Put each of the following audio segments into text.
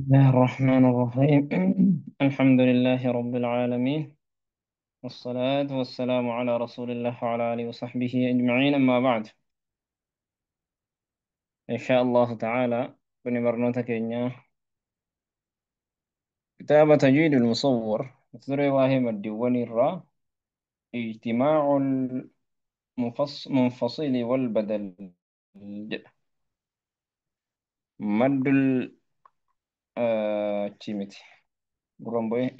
الله الرحمن الرحيم الحمد لله رب العالمين، والصلاة والسلام على رسول الله وعلى آله وصحبه أجمعين. أما بعد، إن شاء الله تعالى بنبرنوتك إن كتاب تجويد المصور تدري واهم الديوان الراء اجتماع المنفصل والبدل مد تشيمتي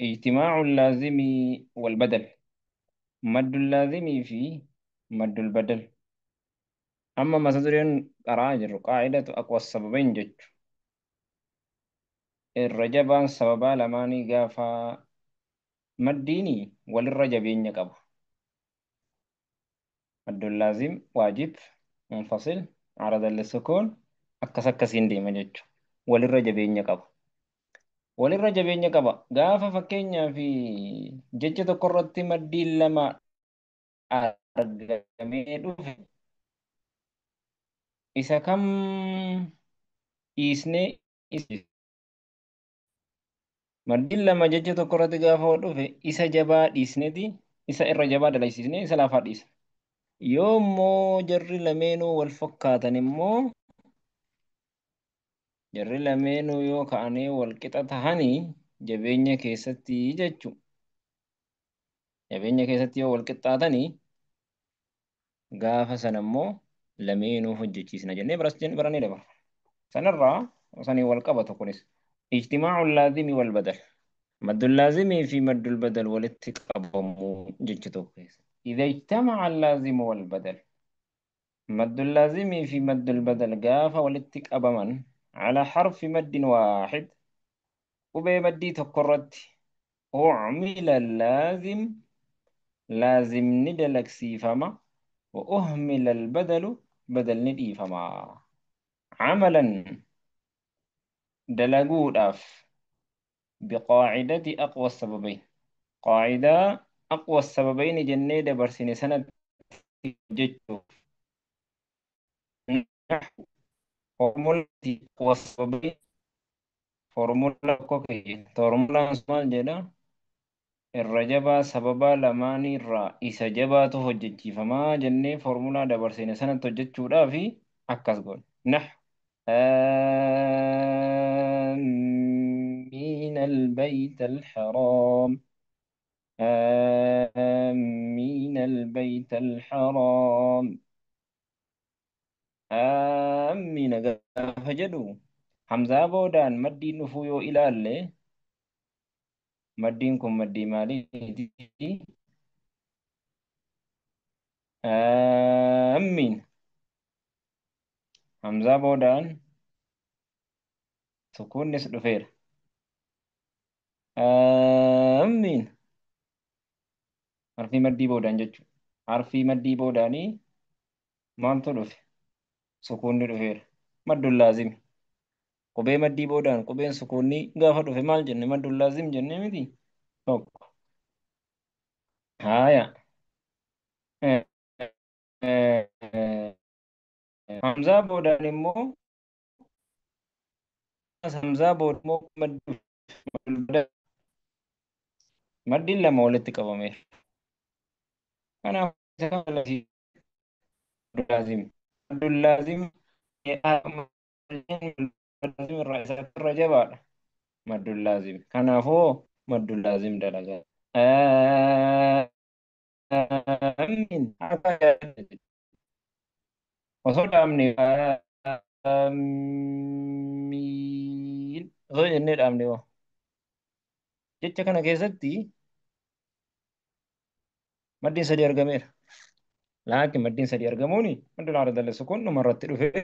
اجتماع اللازم والبدل، مد اللازم في مد البدل. أما ما تدرين أراجل قاعدة أقوى السببين جج الرجبان سببا لماني قافا مديني وللرجبين يقب مد اللازم واجب منفصل عرض للسكون أكسكسين ديما جج وللرجبين يقب وللرجبين يقب قافا فكينيا في ججة قررت مدين لما أرقمي dhufe isa kam dhiisnee Maddiin lama jecha tokko irratti gaafa dhufe isa jabaa dhiisneti isa irra jabaa dalagsisnee isa lafaa dhiisa. Yoo immoo jarri lameenuu yoo ka'anii wal qixa tahanii jabeenya keessatti jechuudha. Jabeenya keessatti yoo wal qixxaatanii gaafa sana immoo lameenuu hojjechiisna jennee baranii dabarra. Sanarraa sanii wal qabatu kunis. Ijtimaacu laazimii wal badal. مد اللازم في مد البدل والاتقاب جتو كويس. إذا اجتمع اللازم والبدل، مد اللازم في مد البدل قاف والاتقاب من على حرف مد واحد وبمدي تقرت أعمل اللازم لازم ندلك سيفما وأهمل البدل بدل ندي فما عملا دلقوا الأف بقاعدة أقوى السببين. قاعدة أقوى السببين جنة دبرسين سنة جتو فورمولا أقوى السببين فورمولا كوكي فورمولا اسمال جدا الرجبة سببا لماني را إسا جباتو هججي فما جنة فورمولا دبرسين سنة تجتشو لا في أكس قول نحو آمين البيت الحرام، آمين البيت الحرام. آمين gaafa jedhu hamzaa boodaan maddiin dhufuu yoo ilaalle maddiin kun maddii maaliiti? Aamiin hamzaa boodaan sukuunnis dhufeera. Aamiin harfii maddii boodaan jechuudha. Harfii maddii boodaanii maaltu dhufe? Sukuunni dhufeera. Maddul laazimi. Qubee maddii boodaan qubeen sukuunni gaafa dhufe maal jenne? Maddul laazim jenne miti? Tokko. Haaya. Hamzaa boodaan immoo hamzaa booda immoo maddiin lama walitti qabame. Kanaaf isa kan laazim. Maddul laazim irraa isatti irra jabaadha. Maddul laazim. Kanaafuu maddul laazim dalagaa. Amiin. Osoo dhaabne amiin osoo jennee dhaabne hoo jecha kana keessatti maddiin sadii argameera. Laakiin maddiin sadii argamuuni maddul aara dalleessu kun dhuma irratti dhufee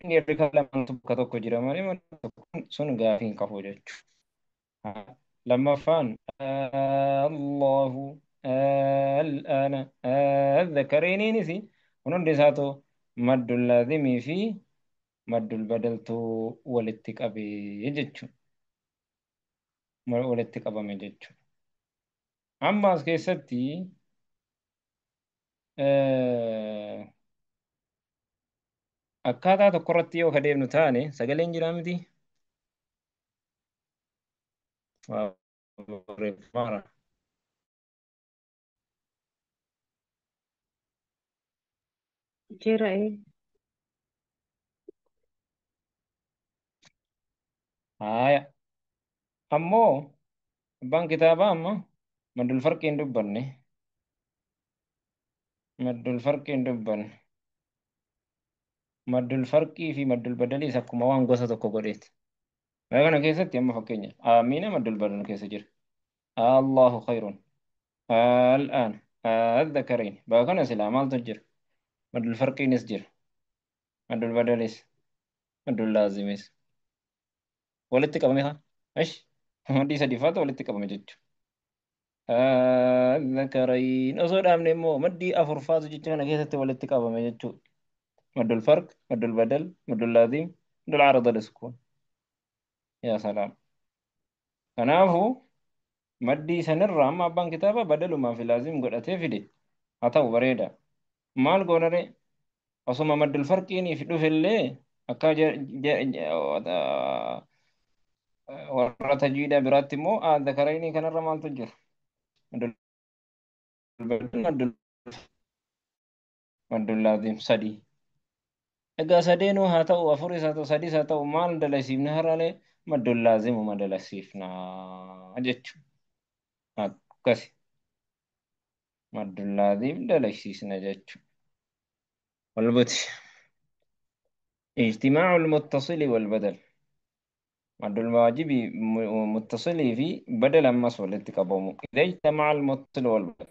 inni erga kan lamaan bakka tokko jira malee maddi tokko sun gaafii hin qabu jechuudha. Lammaffaan Allahu al'aana dhakariiniinis kun hundi isaatu maddul laazimii fi maddul badaltuu walitti qabee jechuudha. Walitti qabame jechuudha. Amma as keessatti akkaataa tokko irratti yoo kadeemnu taane sagaleen jiraa miti. Barreeffamaadha. Jira Haaya. Ammoo abbaan kitaabaa amma maddul farqii hin dubbanne. Maddul farqii hin dubbanne. Maddul farqii fi maddul badaliis akkuma waan gosa tokko godheeti. Bara kana keessatti amma fakkeenya aamiina maddul badal keessa jira. Allahu khayrun. Al'aan. Addakariin. Bakka kana silaa maaltu jira? Maddul farqiinis jira. Maddul badalis. Maddul laazimis. Walitti qabame haa? Ash. Maddii sadiifaatu walitti qabame jechuudha. Addakariin. Osoo dhaabne immoo maddii afurfaatu jecha kana keessatti walitti qabame jechuudha. maddul farq, maddul badal, maddul laazim, maddul caarada liskuun. Yaa salaam. Kanaafuu maddii sanirraa amma abbaan kitaaba badalumaa fi laazim godhatee fide. Haa ta'u bareeda. Maal goonare osuma maddul farqiiniif dhufellee akka warra tajwiida biraatti immoo addakaraynii kanarra maaltu jira? Maddul badal, maddul laazim sadii. Egaa sadeenuu haa ta'u afuris haa ta'u sadiis haa ta'u maal dalasiifna har'alee maddul laazimuma dalasiifna jechuudha. Akkasi maddul laazim dalasiisna jechuudha. والبدء اجتماع المتصل والبدل مد الواجب متصل في بدل أمس والاتقابوم إذا اجتمع المتصل والبدل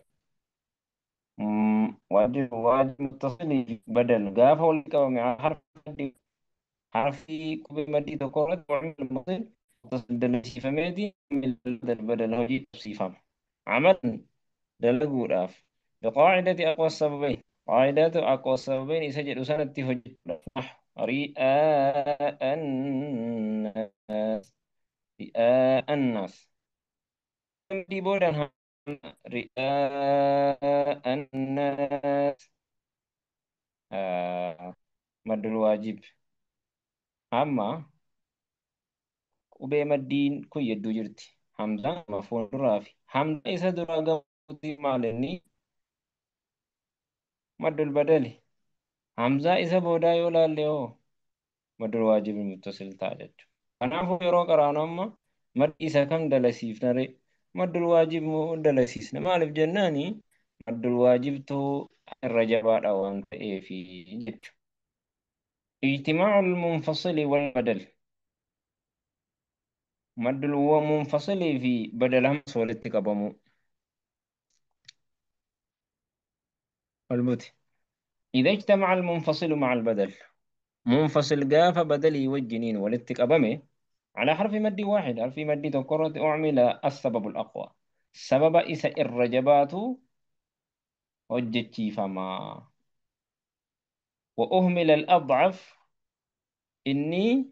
واجب متصل في بدل قاف والاتقابوم حرف حرفي كوب مدي تكورت وعمل المتصل متصل دلسي فميدي من البدل هجي تصيفهم عمل دلقوا راف بقاعدة أقوى السببين قاعدة أقوى السببين سجل سنة هجي رئاء الناس رئاء الناس دي بودن رئاء الناس مد الواجب أما قبي مدين كو يدو جرتي حمزة مفعول رافي حمزة إذا درا قبضي مالني مد البدل حمزة إذا بودا يولا ليو مد الواجب المتصل تاجج kanaafuu yeroo qaraanu amma maddi isa kam dalasiifna ree maddul waajib moo dalasiisna maaliif jennaani maddul waajibtuu irra jabaadha waan ta'eefi jechu ijtimaacu lmunfasili walbadal maddul munfasilii fi badalamas walitti qabamu walbuti إذا اجتمع المنفصل مع البدل منفصل قاف بدلي والجنين والاتقابمه على حرف مد واحد حرف مد تكرت أعمل السبب الأقوى سبب إسا الرجبات هجتي فما وأهمل الأضعف إني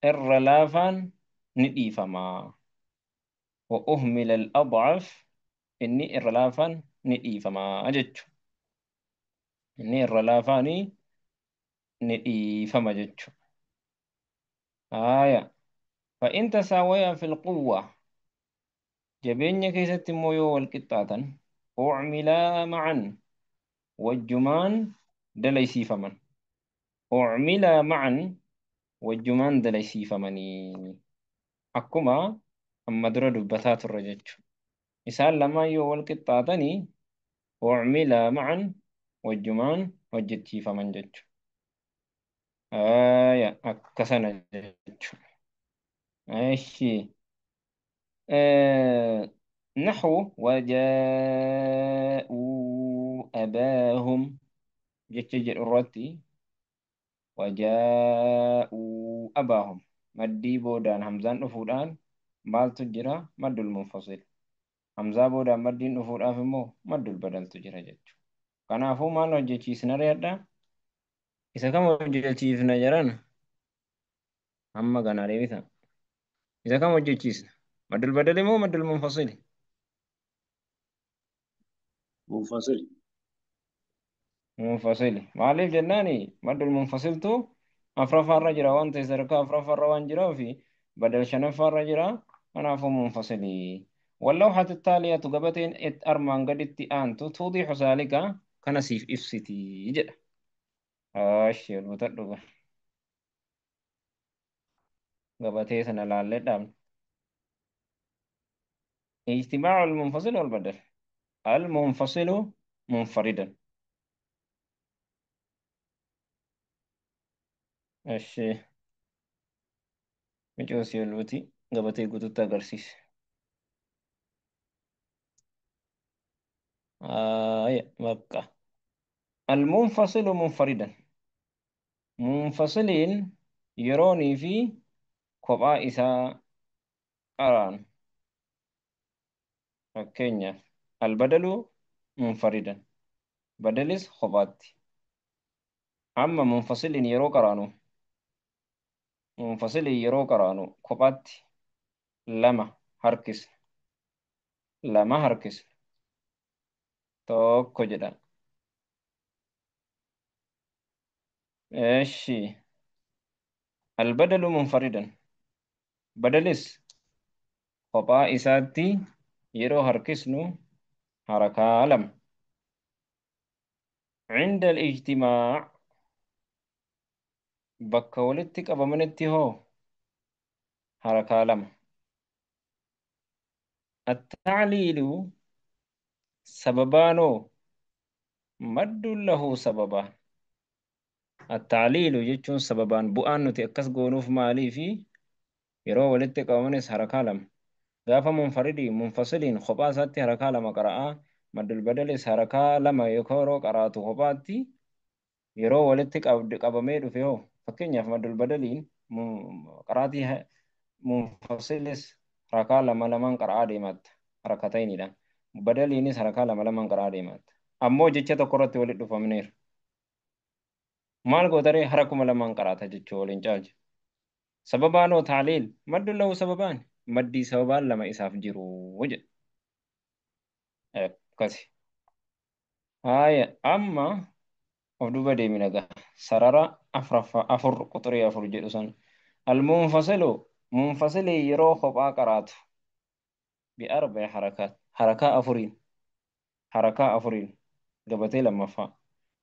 الرلافان ندي فما وأهمل الأضعف إني الرلافان ندي فما أجت إني الرلافاني ندي فما جت آية فإن تساويا في القوة جبين كيست مويو والقطاتا أعملا معا والجمان دليسي فمن أعملا معا والجمان دليسي فمني أكما أما درا دبتات الرجج إسان لما يو والقطاتني أعملا معا والجمان وجدتي فمن جج أكسنا جج ماشي نحو وجاءوا أباهم جج الرتي وجاءوا أباهم مدي بودان همزان أفودان مال تجرى مد المنفصل همزة بودان مدين أفودان فمو مد البدل تجرى جج كنافو مال hojjechiisna reedha isa kam hojjechiisna jedhan amma ganaa deebisa isa kam hojjechiisna maddul badali moo maddul munfasili منفصل munfasili maaliif jennaani maddul munfasiltu afraffaarra jira waan ta'e sadarkaa afraffaarra waan jiraa fi badal shanaffaarra jira kanaafuu munfasilii واللوحة التالية قبتين أرمان قدت أنتو توضيح ذلك كان سيف إفسيتي جدا أشي المتدقى قبتي سنة لالي اجتماع المنفصل والبدل المنفصل منفردا الشيء مجوسي الوتي قبتي قدوتا قرسيس بقى المنفصل منفردا منفصلين يروني في كوبا إساء أران فكينيا البدل منفردا بدلس خباتي أما منفصلين يرو قرانو منفصل يرو قرانو كوباتي لما هركس لما هركس توكو جدا إيشي البدل منفردا بدلس kophaa isaatti yeroo harkisnu harakaa lama عند الاجتماع bakka walitti qabamanitti hoo harakaa lama التعليل سببانو مد له سببان التعليل jechuun sababaan bu'aan nuti akkas goonuuf maalii fi yeroo walitti qabamanis harakaa lama gaafa munfaridii munfasiliin kophaa isaatti harakaa lama qara'aa maddul badalis harakaa lama yeroo qaraatu kophaatti yeroo walitti qabamee dhufe hoo fakkeenyaaf maddul badaliin qaraatii munfasilis harakaa lama lamaan qara'aa deematta harakatayniidha badaliinis harakaa lama lamaan qara'aa deematta ammoo jecha tokko irratti walitti dhufamneera maal gootaree harakuma lamaan qaraata jechuu waliin caalche sababaanoo taaliil maddu lahu sababaan maddii sababaan lama isaaf jiru jedhe akkasi haaya amma of duuba deemina gaa sarara afur quxurii afur jedhu san almunfasilu munfasilii yeroo kophaa qaraatu biarba'i harakaat harakaa afuriin gabatee lammaffaa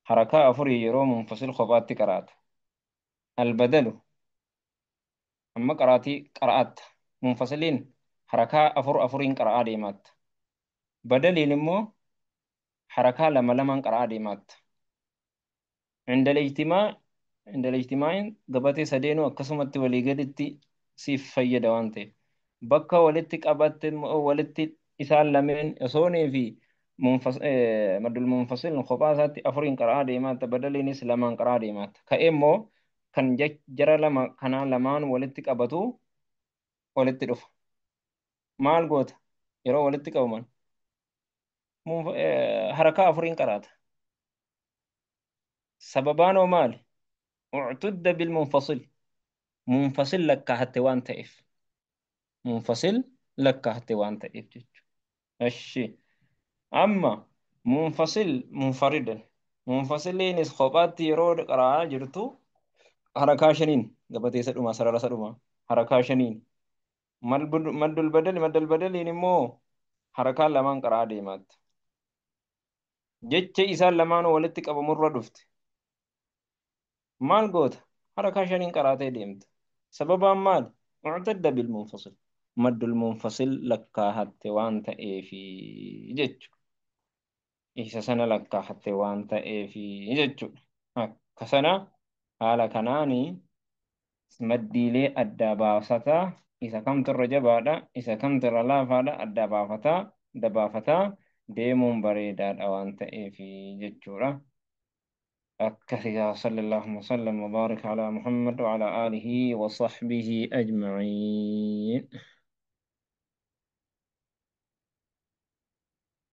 harakaa afurii yeroo munfasil kophaatti qaraatu albadalu amma qaraatii qara'atta munfasiliin harakaa afuriin qara'aa deemaatta badaliin immoo harakaa lama lamaan qara'aa deemaatta عند الاجتماع عند الاجتماع قبتي سدينو akkasumatti walii gaditti siif fayyada waan ta'eef bakka walitti qabatte walitti isaan lameen osoonii fi maddul munfasil kophaa isaatti afuriin qara'aa deemaatta badaliinis lamaan qara'aa deemaatta ka'ee immoo kan jara lama kanaa lamaan walitti qabatu walitti dhufa maal goota yeroo walitti qabaman harakaa afuriin qaraata sababaanoo maali اعتد بالمنفصل منفصل لك هتوان تئف منفصل لك هتوان تئف الشيء أما منفصل منفردا منفصلين اسخوبات يرود قراءة جرتو حركة شنين قبتي سدوما سرارة سدوما حركة شنين مد البدل ينمو حركة لمان قراءة ديمات جتش إسان لمان ولتك أبو مرة دفت maal goota harakaa shaniin qaraatee deemta sababaan maal muctadda bilmunfasil maddul munfasil lakkaahatte waan ta'eefi jechu isa sana lakkaahatte waan ta'eefi jechuudha akka sana haala kanaani maddiilee adda baafataa isa kamtu irra jabaadha isa kamtu irra laafaadha adda baafataa deemuun bareedaadha waan ta'eefi jechuudha أكثر صلى الله وسلم وبارك على محمد وعلى آله وصحبه أجمعين